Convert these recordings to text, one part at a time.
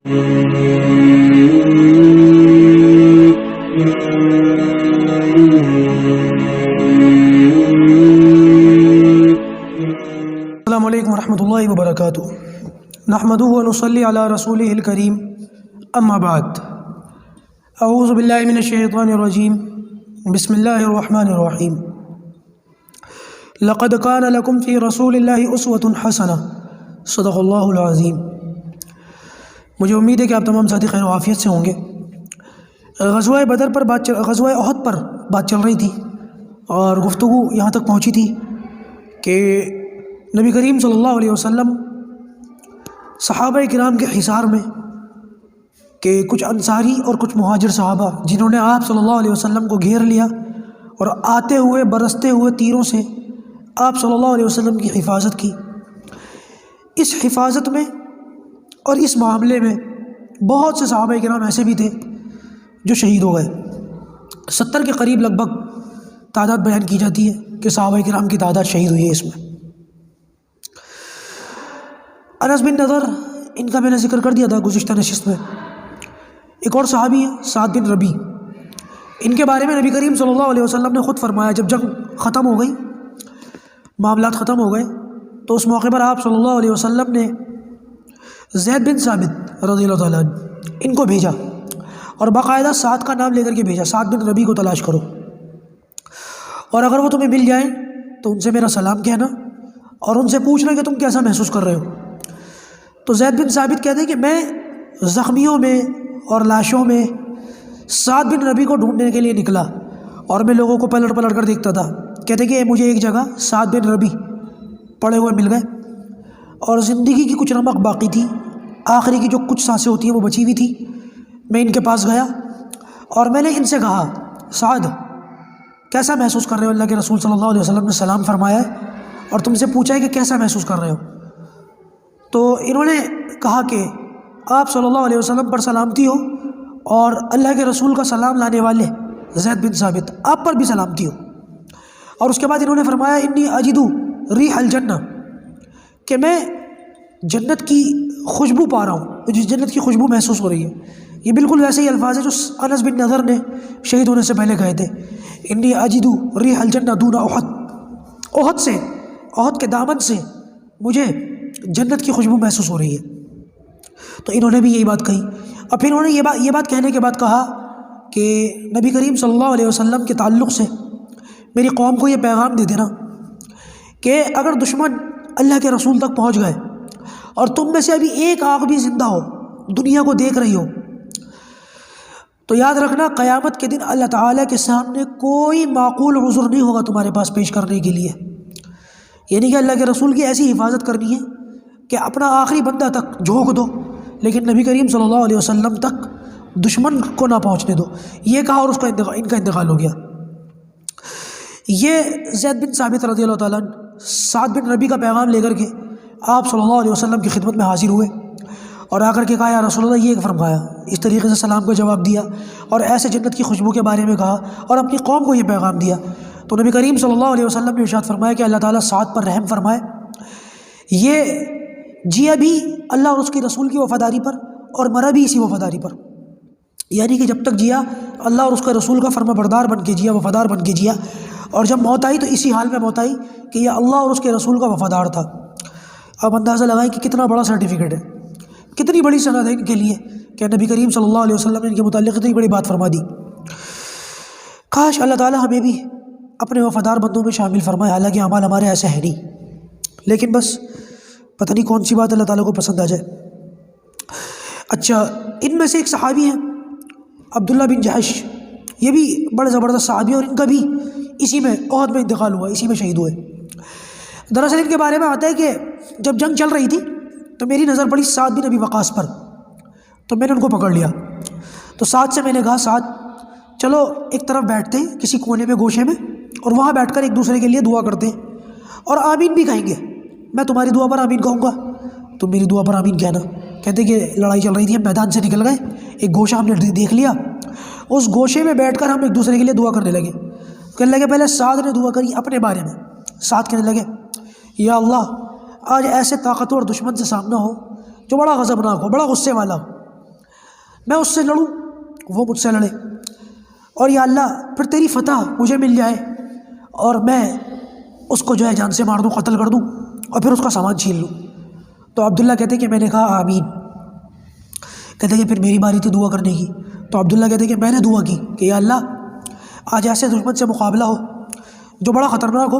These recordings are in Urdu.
السلام علیکم ورحمۃ اللہ وبرکاتہ۔ نحمدہ ونصلی علی رسولہ الکریم، اما بعد، اعوذ باللہ من الشیطان الرجیم، بسم اللہ الرحمن الرحیم۔ لقد کان لکم فی رسول اللہ اسوۃ حسنہ، صدق اللہ العظیم۔ مجھے امید ہے کہ آپ تمام ساتھی خیر و عافیت سے ہوں گے۔ غزوہ بدر پر غزوہ احد پر بات چل رہی تھی اور گفتگو یہاں تک پہنچی تھی کہ نبی کریم صلی اللہ علیہ وسلم صحابہ کرام کے حصار میں کہ کچھ انصاری اور کچھ مہاجر صحابہ جنہوں نے آپ صلی اللہ علیہ وسلم کو گھیر لیا اور آتے ہوئے برستے ہوئے تیروں سے آپ صلی اللہ علیہ وسلم کی حفاظت کی۔ اس حفاظت میں اور اس معاملے میں بہت سے صحابہ کرام ایسے بھی تھے جو شہید ہو گئے۔ 70 کے قریب لگ بھگ تعداد بیان کی جاتی ہے کہ صحابہ کرام کی تعداد شہید ہوئی ہے۔ اس میں انس بن نضر، ان کا میں نے ذکر کر دیا تھا گزشتہ نشست میں۔ ایک اور صحابی ہے سعد بن ربی، ان کے بارے میں نبی کریم صلی اللہ علیہ وسلم نے خود فرمایا، جب جنگ ختم ہو گئی، معاملات ختم ہو گئے، تو اس موقع پر آپ صلی اللہ علیہ وسلم نے زید بن ثابت رضی اللہ تعالیٰ عنہ ان کو بھیجا اور باقاعدہ سعد کا نام لے کر کے بھیجا، سعد بن ربی کو تلاش کرو اور اگر وہ تمہیں مل جائیں تو ان سے میرا سلام کہنا اور ان سے پوچھنا کہ تم کیسا محسوس کر رہے ہو۔ تو زید بن ثابت کہتے ہیں کہ میں زخمیوں میں اور لاشوں میں سعد بن ربی کو ڈھونڈنے کے لیے نکلا اور میں لوگوں کو پلٹ پلٹ کر دیکھتا تھا۔ کہتے کہ مجھے ایک جگہ سعد بن ربی پڑے ہوئے مل گئے اور زندگی کی کچھ رمق باقی تھی، آخری کی جو کچھ سانسیں ہوتی ہیں وہ بچی ہوئی تھی۔ میں ان کے پاس گیا اور میں نے ان سے کہا، سعد کیسا محسوس کر رہے ہو؟ اللہ کے رسول صلی اللہ علیہ وسلم نے سلام فرمایا ہے اور تم سے پوچھا ہے کہ کیسا محسوس کر رہے ہو؟ تو انہوں نے کہا کہ آپ صلی اللہ علیہ وسلم پر سلامتی ہو اور اللہ کے رسول کا سلام لانے والے زید بن ثابت آپ پر بھی سلامتی ہو۔ اور اس کے بعد انہوں نے فرمایا، انی اجدو ریح الجنہ، کہ میں جنت کی خوشبو پا رہا ہوں، مجھے جنت کی خوشبو محسوس ہو رہی ہے۔ یہ بالکل ویسے ہی الفاظ ہیں جو انس بن نضر نے شہید ہونے سے پہلے کہے تھے، انی اجدو ریح الجنہ دون احد، احد سے، احد کے دامن سے مجھے جنت کی خوشبو محسوس ہو رہی ہے۔ تو انہوں نے بھی یہی بات کہی اور پھر انہوں نے یہ بات کہنے کے بعد کہا کہ نبی کریم صلی اللہ علیہ وسلم کے تعلق سے میری قوم کو یہ پیغام دے دینا کہ اگر دشمن اللہ کے رسول تک پہنچ گئے اور تم میں سے ابھی ایک آنکھ بھی زندہ ہو، دنیا کو دیکھ رہی ہو، تو یاد رکھنا قیامت کے دن اللہ تعالیٰ کے سامنے کوئی معقول عذر نہیں ہوگا تمہارے پاس پیش کرنے کے لیے۔ یعنی کہ اللہ کے رسول کی ایسی حفاظت کرنی ہے کہ اپنا آخری بندہ تک جھونک دو لیکن نبی کریم صلی اللہ علیہ وسلم تک دشمن کو نہ پہنچنے دو۔ یہ کہا اور اس کا ان کا انتقال ہو گیا۔ یہ زید بن ثابت رضی اللہ تعالیٰ عنہ سعد بن ربی کا پیغام لے کر کے آپ صلی اللہ علیہ وسلم کی خدمت میں حاضر ہوئے اور آ کر کے کہا، یا رسول اللہ یہ فرمایا، اس طریقے سے سلام کا جواب دیا اور ایسے جنت کی خوشبو کے بارے میں کہا اور اپنی قوم کو یہ پیغام دیا۔ تو نبی کریم صلی اللہ علیہ وسلم نے ارشاد فرمایا کہ اللہ تعالیٰ سعد پر رحم فرمائے، یہ جیا بھی اللہ اور اس کے رسول کی وفاداری پر اور مرا بھی اسی وفاداری پر، یعنی کہ جب تک جیا اللہ اور اس کے رسول کا فرما بردار بن کے جیا، وفادار بن کے جیا، اور جب موت آئی تو اسی حال میں موت آئی کہ یہ اللہ اور اس کے رسول کا وفادار تھا۔ اب اندازہ لگائیں کہ کتنا بڑا سرٹیفکیٹ ہے، کتنی بڑی سند ہے ان کے لیے کہ نبی کریم صلی اللہ علیہ وسلم نے ان کے متعلق اتنی بڑی بات فرما دی۔ کاش اللہ تعالیٰ ہمیں بھی اپنے وفادار بندوں میں شامل فرمائے، حالانکہ اعمال ہمارے ایسے ہیں نہیں، لیکن بس پتہ نہیں کون سی بات اللہ تعالیٰ کو پسند آ جائے۔ اچھا، ان میں سے ایک صحابی ہیں عبداللہ بن جحش، یہ بھی بڑے زبردست صحابی اور ان کا بھی اسی میں احد میں انتقال ہوا، اسی میں شہید ہوئے۔ دراصل ان کے بارے میں آتا ہے کہ جب جنگ چل رہی تھی تو میری نظر پڑی سعد بن ابی وقاص پر، تو میں نے ان کو پکڑ لیا۔ تو سعد سے میں نے کہا، سعد چلو ایک طرف بیٹھتے ہیں کسی کونے میں گوشے میں اور وہاں بیٹھ کر ایک دوسرے کے لیے دعا کرتے ہیں اور آمین بھی کہیں گے، میں تمہاری دعا پر آمین کہوں گا، تم میری دعا پر آمین کہنا۔ کہتے کہ لڑائی چل رہی تھی، ہم میدان سے نکل گئے، ایک گوشہ ہم نے دیکھ لیا، اس گوشے میں بیٹھ کر ہم ایک دوسرے کے لیے دعا کرنے لگے۔ کہنے لگے پہلے سعد نے دعا کری اپنے بارے میں، سعد کہنے لگے، یا اللہ آج ایسے طاقتور دشمن سے سامنا ہو جو بڑا غضبناک ہو، بڑا غصے والا ہو، میں اس سے لڑوں وہ مجھ سے لڑے، اور یا اللہ پھر تیری فتح مجھے مل جائے اور میں اس کو جو ہے جان سے مار دوں، قتل کر دوں اور پھر اس کا سامان چھین لوں۔ تو عبداللہ کہتے کہ میں نے کہا آمین۔ کہتے کہ پھر میری باری تھی دعا کرنے کی، تو عبداللہ کہتے کہ میں نے دعا کی کہ یا اللہ آج ایسے دشمن سے مقابلہ ہو جو بڑا خطرناک ہو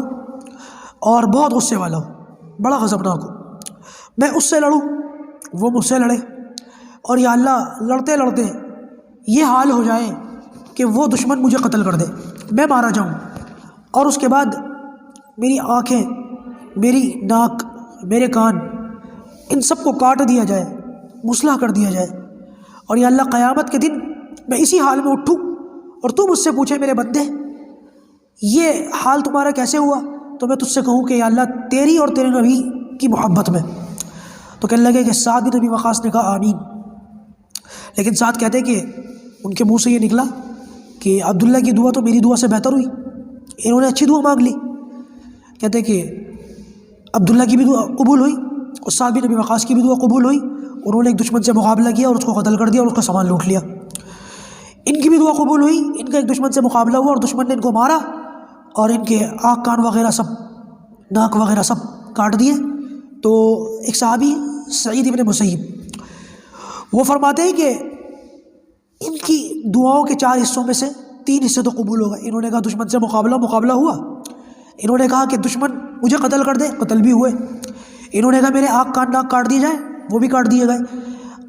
اور بہت غصے والا ہو، بڑا غضبناک ہو، میں اس سے لڑوں وہ مجھ سے لڑے، اور یا اللہ لڑتے لڑتے یہ حال ہو جائے کہ وہ دشمن مجھے قتل کر دے، میں مارا جاؤں، اور اس کے بعد میری آنکھیں، میری ناک، میرے کان، ان سب کو کاٹ دیا جائے، مسلح کر دیا جائے، اور یا اللہ قیامت کے دن میں اسی حال میں اٹھوں اور تو مجھ سے پوچھے میرے بندے یہ حال تمہارا کیسے ہوا، تو میں تجھ سے کہوں کہ یا اللہ تیری اور تیرے نبی کی محبت میں۔ تو کہنے لگے کہ سعد بن ابی وقاص نے کہا آمین، لیکن سعد کہتے کہ ان کے منہ سے یہ نکلا کہ عبداللہ کی دعا تو میری دعا سے بہتر ہوئی، انہوں نے اچھی دعا مانگ لی۔ کہتے کہ عبداللہ کی بھی دعا قبول ہوئی اور سعد بن ابی وقاص کی بھی دعا قبول ہوئی، انہوں نے ایک دشمن سے مقابلہ کیا اور اس کو قتل کر دیا اور اس کا سامان لوٹ لیا۔ ان کی بھی دعا قبول ہوئی، ان کا ایک دشمن سے مقابلہ ہوا اور دشمن نے ان کو مارا اور ان کے آنکھ کان وغیرہ سب، ناک وغیرہ سب کاٹ دیے۔ تو ایک صحابی سعید ابن مسیب وہ فرماتے ہیں کہ ان کی دعاؤں کے 4 حصوں میں سے 3 حصے تو قبول ہو گئے۔ انہوں نے کہا دشمن سے مقابلہ ہوا، انہوں نے کہا کہ دشمن مجھے قتل کر دے، قتل بھی ہوئے، انہوں نے کہا میرے آنکھ کان ناک کاٹ دیے جائیں، وہ بھی کاٹ دیے گئے،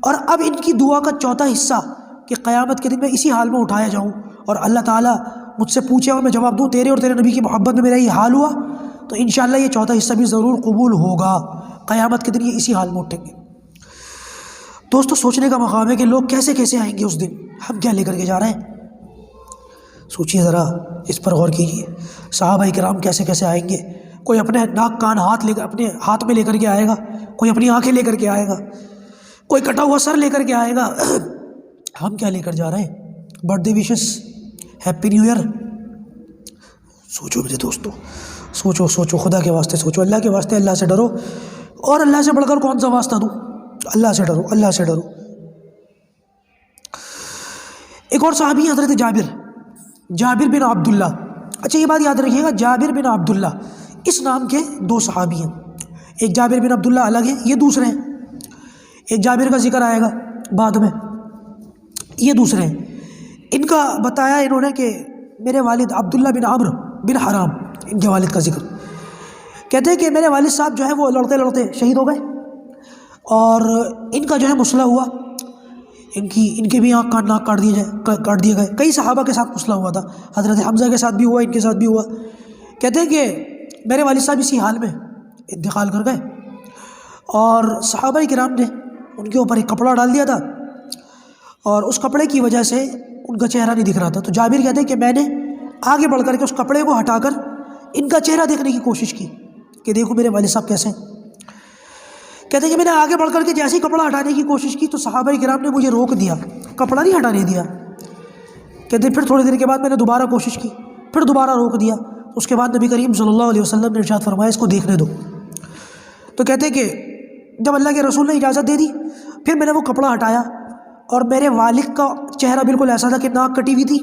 اور اب ان کی دعا کا 4تھا حصہ کہ قیامت کے دن میں اسی حال میں اٹھایا جاؤں اور اللہ تعالیٰ مجھ سے پوچھے اور میں جواب دوں تیرے اور تیرے نبی کی محبت میں میرا یہ حال ہوا، تو انشاءاللہ یہ 4تھا حصہ بھی ضرور قبول ہوگا، قیامت کے دن یہ اسی حال میں اٹھیں گے۔ دوستو سوچنے کا مقام ہے کہ لوگ کیسے کیسے آئیں گے اس دن، ہم کیا لے کر کے جا رہے ہیں؟ سوچیے ذرا، اس پر غور کیجیے۔ صحابہ کرام کیسے کیسے آئیں گے، کوئی اپنے ناک کان اپنے ہاتھ میں لے کر کے آئے گا، کوئی اپنی آنکھیں لے کر کے آئے گا، کوئی کٹا ہوا سر لے کر کے آئے گا۔ ہم کیا لے کر جا رہے ہیں؟ Birthday wishes, happy new year. سوچو میرے دوستو، سوچو خدا کے واسطے سوچو، اللہ کے واسطے اللہ سے ڈرو، اور اللہ سے بڑھ کر کون سا واسطہ دوں؟ اللہ سے ڈرو، اللہ سے ڈرو۔ ایک اور صحابی حضرت جابر بن عبداللہ۔ اچھا یہ بات یاد رکھیے گا، جابر بن عبداللہ اس نام کے 2 صحابی ہیں، ایک جابر بن عبداللہ الگ ہے، یہ دوسرے ہیں، ایک جابر کا ذکر آئے گا بعد میں، یہ دوسرے ہیں۔ ان کا بتایا انہوں نے کہ میرے والد عبداللہ بن عمرو بن حرام، ان کے والد کا ذکر، کہتے ہیں کہ میرے والد صاحب جو ہے وہ لڑتے لڑتے شہید ہو گئے، اور ان کا جو ہے مسئلہ ہوا، ان کے بھی آنکھ کان ناک کاٹ دیے گئے۔ کئی صحابہ کے ساتھ مسئلہ ہوا تھا، حضرت حمزہ کے ساتھ بھی ہوا، ان کے ساتھ بھی ہوا۔ کہتے ہیں کہ میرے والد صاحب اسی حال میں انتقال کر گئے، اور صحابہ کرام نے ان کے اوپر ایک کپڑا ڈال دیا تھا، اور اس کپڑے کی وجہ سے ان کا چہرہ نہیں دکھ رہا تھا۔ تو جابر کہتے ہیں کہ میں نے آگے بڑھ کر کے اس کپڑے کو ہٹا کر ان کا چہرہ دیکھنے کی کوشش کی کہ دیکھو میرے والد صاحب کیسے ہیں۔ کہتے ہیں کہ میں نے آگے بڑھ کر کے جیسے ہی کپڑا ہٹانے کی کوشش کی تو صحابہ کرام نے مجھے روک دیا، کپڑا نہیں ہٹانے دیا۔ کہتے ہیں پھر تھوڑی دیر کے بعد میں نے دوبارہ کوشش کی، پھر دوبارہ روک دیا۔ اس کے بعد نبی کریم صلی اللہ علیہ وسلم نے ارشاد فرمایا اس کو دیکھنے دو۔ تو کہتے ہیں کہ جب اللہ کے رسول نے اجازت دے دی، پھر میں نے وہ کپڑا ہٹایا، اور میرے والد کا چہرہ بالکل ایسا تھا کہ ناک کٹی ہوئی تھی،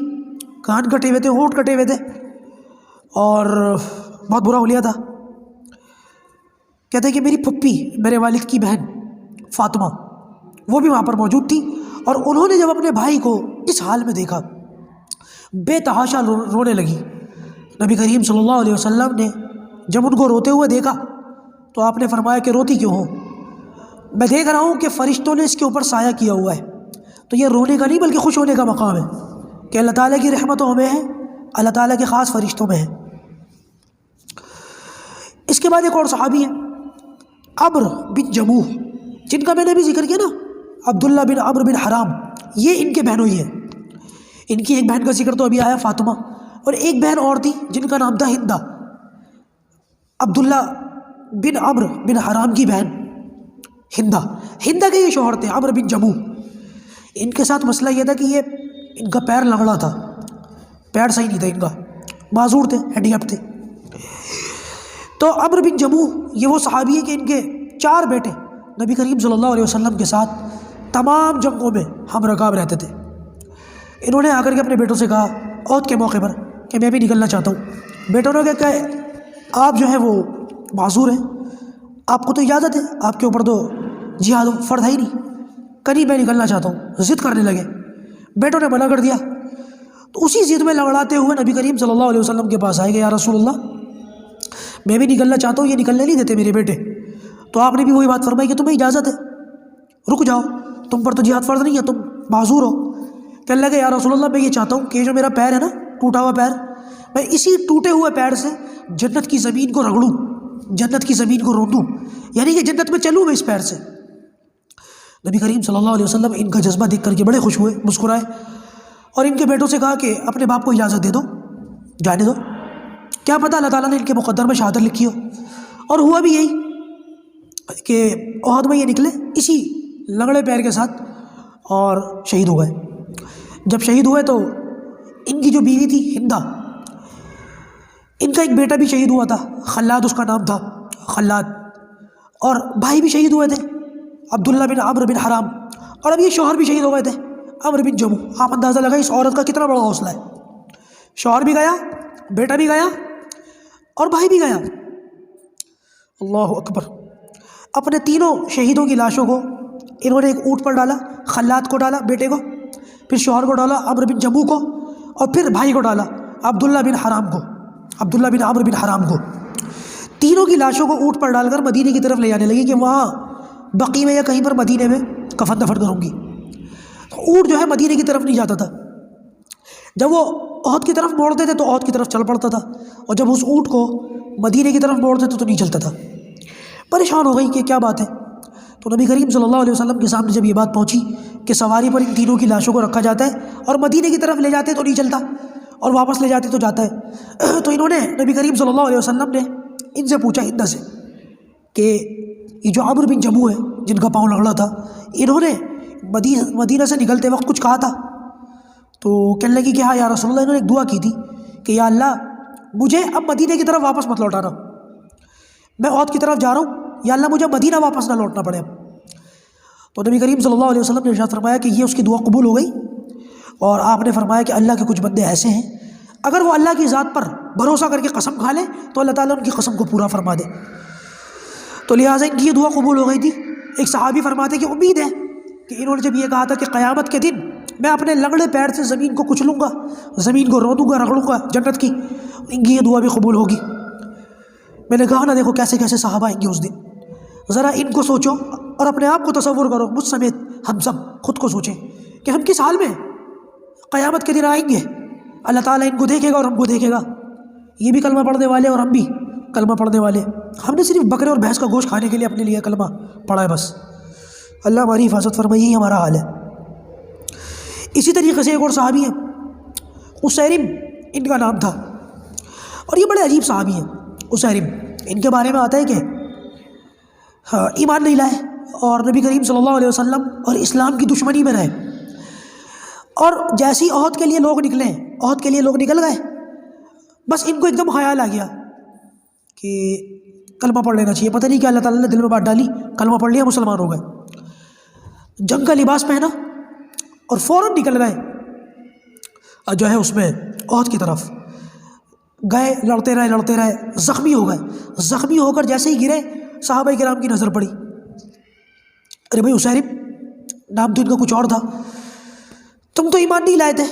کان کٹے ہوئے تھے، ہونٹ کٹے ہوئے تھے، اور بہت برا حلیہ تھا۔ کہتے ہیں کہ میری پھپھی، میرے والد کی بہن فاطمہ، وہ بھی وہاں پر موجود تھی، اور انہوں نے جب اپنے بھائی کو اس حال میں دیکھا بے تحاشا رونے لگی۔ نبی کریم صلی اللہ علیہ وسلم نے جب ان کو روتے ہوئے دیکھا تو آپ نے فرمایا کہ روتی کیوں ہو؟ میں دیکھ رہا ہوں کہ فرشتوں نے اس کے اوپر سایہ کیا ہوا ہے، تو یہ رونے کا نہیں بلکہ خوش ہونے کا مقام ہے کہ اللہ تعالیٰ کی رحمتوں میں ہے، اللہ تعالیٰ کے خاص فرشتوں میں ہے۔ اس کے بعد ایک اور صحابی ہیں عمرو بن جموح، جن کا میں نے بھی ذکر کیا نا، عبداللہ بن عمرو بن حرام، یہ ان کے بہنوئی ہیں۔ ان کی ایک بہن کا ذکر تو ابھی آیا فاطمہ، اور ایک بہن اور تھی جن کا نام تھا ہندہ، عبداللہ بن عمرو بن حرام کی بہن ہندہ کے یہ شوہر تھے عمرو بن جموح۔ ان کے ساتھ مسئلہ یہ تھا کہ یہ ان کا پیر لنگڑا تھا، پیر صحیح نہیں تھا ان کا، معذور تھے، ہینڈی کیپ تھے۔ تو عمرو بن جموح یہ وہ صحابی ہے کہ ان کے 4 بیٹے نبی کریم صلی اللہ علیہ وسلم کے ساتھ تمام جنگوں میں ہم رکاب رہتے تھے۔ انہوں نے آ کر کے اپنے بیٹوں سے کہا عہد کے موقع پر کہ میں بھی نکلنا چاہتا ہوں۔ بیٹوں نے کہا کہ آپ جو ہے وہ معذور ہیں، آپ کو تو اجازت ہے، آپ کے اوپر تو جہاد فرض ہے ہی نہیں، کہیں میں نکلنا چاہتا ہوں۔ ضد کرنے لگے، بیٹوں نے منع کر دیا، تو اسی ضد میں لڑاتے ہوئے نبی کریم صلی اللہ علیہ وسلم کے پاس آئے کہ یا رسول اللہ میں بھی نکلنا چاہتا ہوں، یہ نکلنے نہیں دیتے میرے بیٹے۔ تو آپ نے بھی وہی بات فرمائی کہ تمہیں اجازت ہے، رک جاؤ، تم پر تو جہاد فرض نہیں ہے، تم معذور ہو۔ کہنے لگے یا رسول اللہ میں یہ چاہتا ہوں کہ جو میرا پیر ہے نا، ٹوٹا ہوا پیر، میں اسی ٹوٹے ہوئے پیر سے جنت کی زمین کو رگڑوں، جنت کی زمین کو روندوں، یعنی کہ جنت میں چلوں میں اس پیر سے۔ نبی کریم صلی اللہ علیہ وسلم ان کا جذبہ دیکھ کر کے بڑے خوش ہوئے، مسکرائے، اور ان کے بیٹوں سے کہا کہ اپنے باپ کو اجازت دے دو، جانے دو، کیا پتہ اللہ تعالیٰ نے ان کے مقدر میں شہادت لکھی ہو۔ اور ہوا بھی یہی کہ احد میں یہ نکلے اسی لنگڑے پیر کے ساتھ اور شہید ہو گئے۔ جب شہید ہوئے تو ان کی جو بیوی تھی ہندہ، ان کا ایک بیٹا بھی شہید ہوا تھا، خلاد اس کا نام تھا، خلاد، اور بھائی بھی شہید ہوئے تھے، عبداللہ بن عمرو بن حرام، اور اب یہ شوہر بھی شہید ہو گئے تھے، عمرو بن جمو۔ آپ اندازہ لگائیں اس عورت کا کتنا بڑا حوصلہ ہے، شوہر بھی گیا، بیٹا بھی گیا، اور بھائی بھی گیا۔ اللہ اکبر۔ اپنے تینوں شہیدوں کی لاشوں کو انہوں نے ایک اونٹ پر ڈالا، خلاد کو ڈالا بیٹے کو، پھر شوہر کو ڈالا عمرو بن جمو کو، اور پھر بھائی کو ڈالا عبداللہ بن حرام کو، عبداللہ بن عمرو بن حرام کو۔ تینوں کی لاشوں کو اونٹ پر ڈال کر مدینے کی طرف لے جانے لگی کہ وہاں بقی میں یا کہیں پر مدینے میں کفن دفن کروں گی۔ تو اونٹ جو ہے مدینے کی طرف نہیں جاتا تھا، جب وہ احد کی طرف موڑتے تھے تو احد کی طرف چل پڑتا تھا، اور جب اس اونٹ کو مدینے کی طرف موڑتے تھے تو نہیں چلتا تھا۔ پریشان ہو گئی کہ کیا بات ہے۔ تو نبی کریم صلی اللہ علیہ وسلم کے سامنے جب یہ بات پہنچی کہ سواری پر ان تینوں کی لاشوں کو رکھا جاتا ہے اور مدینے کی طرف لے جاتے تو نہیں چلتا اور واپس لے جاتے تو جاتا ہے، تو انہوں نے نبی کریم صلی اللہ علیہ وسلم نے ان سے پوچھا، ہندہ سے، کہ یہ جو عمرو بن جمو ہے جن کا پاؤں لگڑا تھا، انہوں نے مدینہ سے نکلتے وقت کچھ کہا تھا؟ تو کہنے لگی کہ ہاں یا رسول اللہ، انہوں نے ایک دعا کی تھی کہ یا اللہ مجھے اب مدینہ کی طرف واپس مت لوٹانا، میں احد کی طرف جا رہا ہوں، یا اللہ مجھے مدینہ واپس نہ لوٹنا پڑے اب۔ تو نبی کریم صلی اللہ علیہ وسلم نے ارشاد فرمایا کہ یہ اس کی دعا قبول ہو گئی، اور آپ نے فرمایا کہ اللہ کے کچھ بندے ایسے ہیں اگر وہ اللہ کی ذات پر بھروسہ کر کے قسم کھا لیں تو اللہ تعالیٰ ان کی قسم کو پورا فرما دے۔ تو لہٰذا ان کی یہ دعا قبول ہو گئی تھی۔ ایک صحابی فرماتے کہ امید ہے کہ انہوں نے جب یہ کہا تھا کہ قیامت کے دن میں اپنے لنگڑے پیر سے زمین کو کچلوں گا، زمین کو رودوں گا، رگڑوں گا جنت کی، ان کی یہ دعا بھی قبول ہوگی۔ میں نے کہا نا دیکھو کیسے کیسے صحابہ آئیں گے اس دن، ذرا ان کو سوچو اور اپنے آپ کو تصور کرو، مجھ سمیت ہم سب خود کو سوچیں کہ ہم کس حال میں قیامت کے دن آئیں گے۔ اللہ تعالیٰ ان کو دیکھے گا اور ہم کو دیکھے گا، یہ بھی کلمہ پڑھنے والے اور ہم بھی کلمہ پڑھنے والے، ہم نے صرف بکرے اور بھینس کا گوشت کھانے کے لیے اپنے لیے کلمہ پڑھا ہے بس۔ اللہ ہماری حفاظت فرمائے، یہی ہمارا حال ہے۔ اسی طریقے سے ایک اور صحابی ہیں، اسیرم ان کا نام تھا، اور یہ بڑے عجیب صحابی ہیں اسیرم۔ ان کے بارے میں آتا ہے کہ ایمان نہیں لائے اور نبی کریم صلی اللہ علیہ وسلم اور اسلام کی دشمنی میں رہے، اور جیسے ہی عہد کے لیے لوگ نکلے، عہد کے لیے لوگ نکل گئے، بس ان کو ایک دم خیال آ گیا کہ کلمہ پڑھ لینا چاہیے۔ پتہ نہیں کہ اللہ تعالیٰ نے دل میں بات ڈالی، کلمہ پڑھ لیا، مسلمان ہو گئے، جنگ کا لباس پہنا اور فوراً نکل گئے جو ہے اس میں عہد کی طرف گئے، لڑتے رہے، زخمی ہو گئے۔ زخمی ہو کر جیسے ہی گرے، صحابہ کرام کی نظر پڑی، ارے بھائی اسیرم، نام تو ان کا کچھ اور تھا، تم تو ایمان نہیں لائے تھے،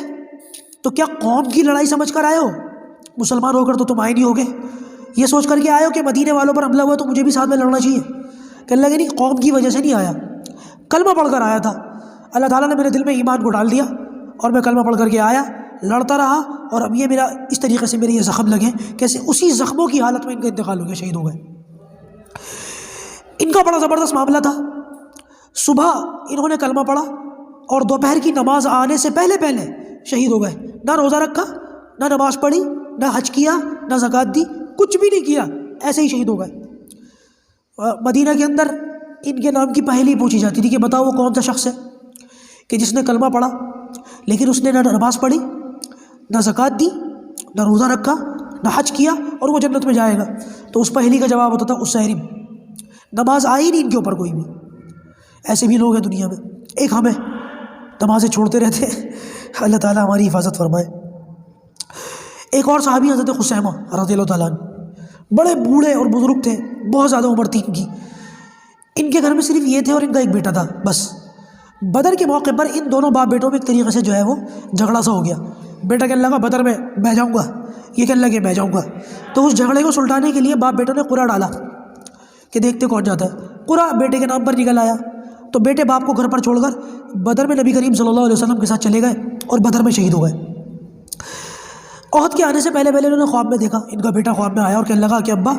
تو کیا قوم کی لڑائی سمجھ کر آئے ہو؟ مسلمان ہو کر تو تم آئے نہیں ہوگے، یہ سوچ کر کے آئے ہو کہ مدینے والوں پر حملہ ہوا تو مجھے بھی ساتھ میں لڑنا چاہیے؟ کہنے لگے نہیں، قوم کی وجہ سے نہیں آیا، کلمہ پڑھ کر آیا تھا، اللہ تعالیٰ نے میرے دل میں ایمان کو ڈال دیا اور میں کلمہ پڑھ کر کے آیا، لڑتا رہا، اور اب یہ میرا اس طریقے سے میرے یہ زخم لگے، کیسے اسی زخموں کی حالت میں ان کا انتقال ہو گیا، شہید ہو گئے۔ ان کا بڑا زبردست معاملہ تھا، صبح انہوں نے کلمہ پڑھا اور دوپہر کی نماز آنے سے پہلے شہید ہو گئے، نہ روزہ رکھا، نہ نماز پڑھی، نہ حج کیا، نہ زکوٰۃ دی، کچھ بھی نہیں کیا، ایسے ہی شہید ہو گئے۔ مدینہ کے اندر ان کے نام کی پہلی پوچھی جاتی تھی کہ بتاؤ وہ کون سا شخص ہے کہ جس نے کلمہ پڑھا لیکن اس نے نہ نماز پڑھی، نہ زکوٰۃ دی، نہ روزہ رکھا، نہ حج کیا، اور وہ جنت میں جائے گا؟ تو اس پہلی کا جواب ہوتا تھا اسیرم۔ نماز آئی نہیں ان کے اوپر کوئی بھی، ایسے بھی لوگ ہیں دنیا میں، ایک ہمیں نمازیں چھوڑتے رہتے ہیں، اللہ تعالیٰ ہماری حفاظت فرمائے۔ ایک اور صحابی حضرت خثیمہ رضی اللہ تعالیٰ عنہ، بڑے بوڑھے اور بزرگ تھے، بہت زیادہ عمر تھی ان کی، ان کے گھر میں صرف یہ تھے اور ان کا ایک بیٹا تھا بس۔ بدر کے موقع پر ان دونوں باپ بیٹوں میں ایک طریقے سے جو ہے وہ جھگڑا سا ہو گیا، بیٹا کہنے لگا بدر میں جاؤں گا، یہ کہنے لگے میں جاؤں گا، تو اس جھگڑے کو سلٹانے کے لیے باپ بیٹوں نے قرعہ ڈالا کہ دیکھتے کون جاتا ہے۔ قرعہ بیٹے کے نام پر نکل آیا، تو بیٹے باپ کو گھر پر چھوڑ کر بدر میں نبی کریم صلی اللہ علیہ وسلم کے ساتھ چلے گئے اور بدر میں شہید ہو گئے۔ احد کے آنے سے پہلے انہوں نے خواب میں دیکھا، ان کا بیٹا خواب میں آیا اور کہنے لگا کہ ابا،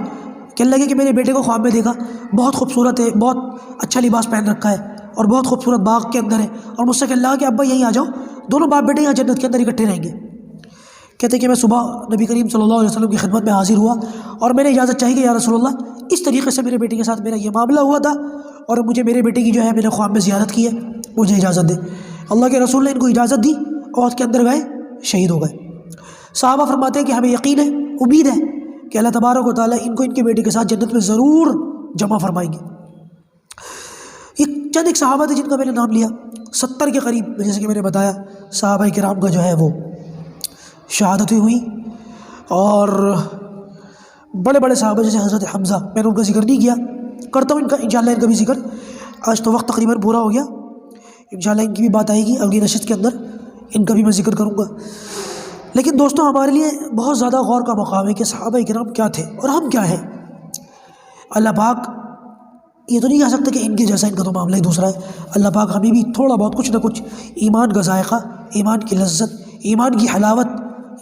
کہنے لگے کہ میرے بیٹے کو خواب میں دیکھا، بہت خوبصورت ہے، بہت اچھا لباس پہن رکھا ہے اور بہت خوبصورت باغ کے اندر ہے، اور مجھ سے کہنے لگا کہ ابا یہیں آ جاؤ، دونوں باپ بیٹے یہاں جنت کے اندر اکٹھے رہیں گے۔ کہتے کہ میں صبح نبی کریم صلی اللہ علیہ وسلم کی خدمت میں حاضر ہوا اور میں نے اجازت چاہی کہ یا رسول اللہ اس طریقے سے میرے بیٹے کے ساتھ میرا یہ معاملہ ہوا تھا اور مجھے میرے بیٹے کی جو ہے میں نے خواب میں زیارت کی ہے، مجھے اجازت دے۔ اللہ کے رسول نے ان کو اجازت دی، عہد کے اندر گئے، شہید ہو گئے۔ صحابہ فرماتے ہیں کہ ہمیں یقین ہے، امید ہے کہ اللہ تبارک و تعالیٰ ان کو ان کے بیٹے کے ساتھ جنت میں ضرور جمع فرمائیں گے۔ یہ چند ایک صحابہ تھے جن کا میں نے نام لیا، 70 کے قریب جیسے کہ میں نے بتایا صحابہ کرام کا جو ہے وہ شہادتیں ہوئیں، اور بڑے بڑے صحابہ جیسے حضرت حمزہ، میں نے ان کا ذکر نہیں کیا، کرتا ہوں ان کا انشاءاللہ ان کا بھی ذکر، آج تو وقت تقریباً پورا ہو گیا، انشاءاللہ ان کی بھی بات آئے گی اگلی نشست کے اندر، ان کا بھی میں ذکر کروں گا۔ لیکن دوستوں ہمارے لیے بہت زیادہ غور کا مقام ہے کہ صحابہ کرام کیا تھے اور ہم کیا ہیں۔ اللہ پاک یہ تو نہیں کہہ سکتے کہ ان کے جیسا ان کا تو معاملہ ہی دوسرا ہے، اللہ پاک ہمیں بھی تھوڑا بہت کچھ نہ کچھ ایمان کا ذائقہ، ایمان کی لذت، ایمان کی حلاوت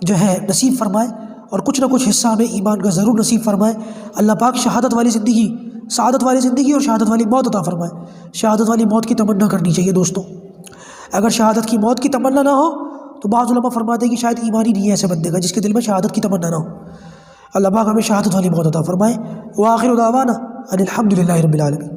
جو ہے نصیب فرمائے، اور کچھ نہ کچھ حصہ ہمیں ایمان کا ضرور نصیب فرمائے۔ اللہ پاک شہادت والی زندگی، سعادت والی زندگی اور شہادت والی موت عطا فرمائے۔ شہادت والی موت کی تمنا کرنی چاہیے دوستوں، اگر شہادت کی موت کی تمنا نہ ہو تو بعض علماء فرماتے ہیں کہ شاید ایمان ہی نہیں ہے ایسے بندے کا جس کے دل میں شہادت کی تمنا نہ ہو۔ اللہ پاک ہمیں شہادت والی موت عطا فرمائے۔ وآخر دعوانا ان الحمد للہ رب العالمین۔